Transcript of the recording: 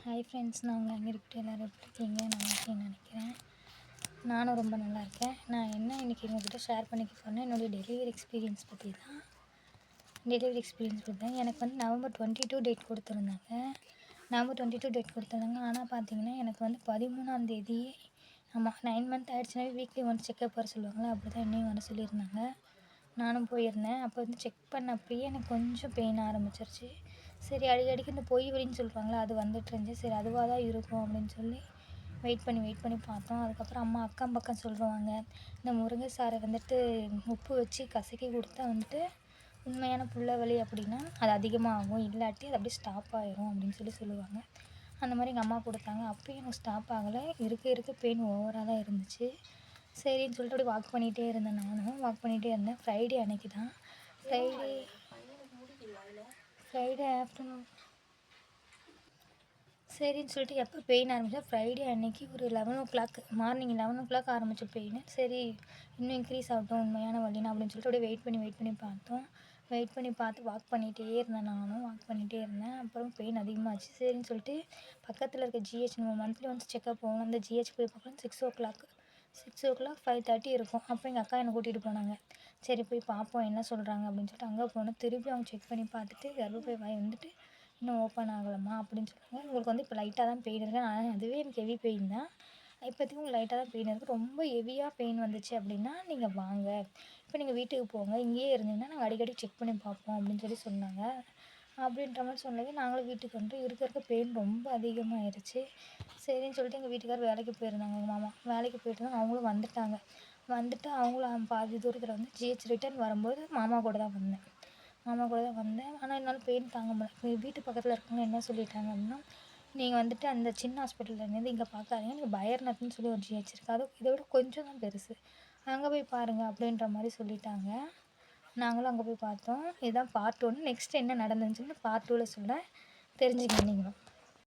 Hi friends, நாங்கள் அங்கே இருக்கிட்டு எல்லோரும் எப்படி இருக்கீங்க? நல்லா இருக்கீங்கன்னு நினைக்கிறேன். நானும் ரொம்ப நல்லா இருக்கேன். நான் என்ன இன்றைக்கி உங்கள்கிட்ட ஷேர் பண்ணிக்க போகிறேன்னா, என்னுடைய டெலிவரி எக்ஸ்பீரியன்ஸ் பற்றி தான். எனக்கு வந்து நவம்பர் 22 டேட் கொடுத்துருந்தாங்க. ஆனால் பார்த்தீங்கன்னா எனக்கு வந்து 13ஆந்தேதி, ஆமாம் 9 மந்த் ஆகிடுச்சுனாவே வீக்லி ஒன்ஸ் செக்கப் வர சொல்லுவாங்களே, அப்படி தான் என்னையும் வர சொல்லியிருந்தாங்க. நானும் போயிருந்தேன். அப்போ வந்து செக் பண்ணப்பயே எனக்கு கொஞ்சம் பெயின் ஆரம்பிச்சிருச்சு. சரி, அடிக்கடிக்கு இந்த பொய் வலின்னு சொல்கிறாங்களே, அது வந்துட்டுருந்துச்சு. சரி, அதுவாக தான் இருக்கும் அப்படின்னு சொல்லி வெயிட் பண்ணி பார்த்தோம். அதுக்கப்புறம் அம்மா அக்கம் பக்கம் சொல்லுவாங்க, இந்த முருங்கை சாறை வந்துட்டு உப்பு வச்சு கசக்கி கொடுத்தா வந்துட்டு உண்மையான புள்ள வலி அப்படின்னா அது அதிகமாகும், இல்லாட்டி அது அப்படியே ஸ்டாப் ஆயிரும் அப்படின்னு சொல்லுவாங்க. அந்த மாதிரி எங்கள் அம்மா கொடுத்தாங்க. அப்பயும் எனக்கு ஸ்டாப் ஆகலை. இருக்க பெயின் ஓவராக தான் இருந்துச்சு. சரின்னு சொல்லிட்டு அப்படியே வாக் பண்ணிகிட்டே இருந்தேன். ஃப்ரைடே அன்னைக்கு தான், ஃப்ரைடே ஆஃப்டர்நூன் சரின்னு சொல்லிட்டு எப்போ பெயின் ஆரம்பிச்சா ஃப்ரைடே அன்னைக்கு ஒரு 11 மார்னிங் 11 ஆரம்பித்த பெயின். சரி, இன்னும் இன்க்ரீஸ் ஆகட்டும் உண்மையான வலினா அப்படின்னு சொல்லிட்டு அப்படியே வெயிட் பண்ணி பார்த்தோம். வாக் பண்ணிகிட்டே இருந்தேன். அப்புறம் பெயின் அதிகமாகிடுச்சு. சரின்னு சொல்லிட்டு பக்கத்தில் இருக்க ஜிஹெச், நம்ம மந்த்லி ஒன்ஸ் செக்கப் போகணும், அந்த ஜிஹெச் போய் பார்க்கலாம். 6 o'clock 5:30 இருக்கும். அப்போ எங்கள் அக்கா என்னை கூட்டிகிட்டு போனாங்க. சரி போய் பார்ப்போம் என்ன சொல்கிறாங்க அப்படின்னு சொல்லிட்டு அங்கே போனோம். திருப்பி அவங்க செக் பண்ணி பார்த்துட்டு கர்ப்பப்பை வாய் வந்துட்டு இன்னும் ஓப்பன் ஆகலைம்மா அப்படின்னு சொன்னாங்க. உங்களுக்கு வந்து இப்போ லைட்டாக தான் பெயின் இருக்குது. ஆனால் அதுவே எனக்கு ஹெவி பெயின் தான். இப்போதைக்கு உங்களுக்கு லைட்டாக தான் பெயின் இருக்குது. ரொம்ப ஹெவியாக பெயின் வந்துச்சு அப்படின்னா நீங்கள் வாங்க, இப்போ நீங்கள் வீட்டுக்கு போங்க, இங்கேயே இருந்தீங்கன்னா நாங்கள் அடிக்கடி செக் பண்ணி பார்ப்போம் அப்படின்னு சொன்னாங்க. அப்படின்ற மாதிரி சொன்னது நாங்களும் வீட்டுக்கு வந்துட்டு இருக்க பெயின் ரொம்ப அதிகமாகிடுச்சு. சரின்னு சொல்லிட்டு எங்கள் வீட்டுக்காரர் வேலைக்கு போயிருந்தாங்க. எங்கள் மாமா வேலைக்கு போயிட்டு தான் அவங்களும் வந்துட்டு அவங்களும் பாதி தூரத்தில் வந்து ஜிஹெச் ரிட்டர்ன் வரும்போது மாமா கூட தான் வந்தேன். ஆனால் என்னால் பெயின் தாங்க முடியல. வீட்டு பக்கத்தில் இருக்கவங்க என்ன சொல்லிட்டாங்க அப்படின்னா, நீங்கள் வந்துட்டு அந்த சின்ன ஹாஸ்பிட்டல்லேருந்து இங்கே பார்க்காதீங்க, நீங்கள் பயர்நாத்னு சொல்லி ஒரு ஜிஹெச் இருக்குது, அது இதை விட கொஞ்சம் தான் பெருசு, அங்கே போய் பாருங்கள் அப்படின்ற மாதிரி சொல்லிட்டாங்க. நாங்களும் அங்கே போய் பார்த்தோம். இதுதான் பார்ட் 1. நெக்ஸ்ட் என்ன நடந்துச்சுன்னு பார்ட் 2ல் சொல்கிறேன், தெரிஞ்சுக்கங்க நீங்களும்.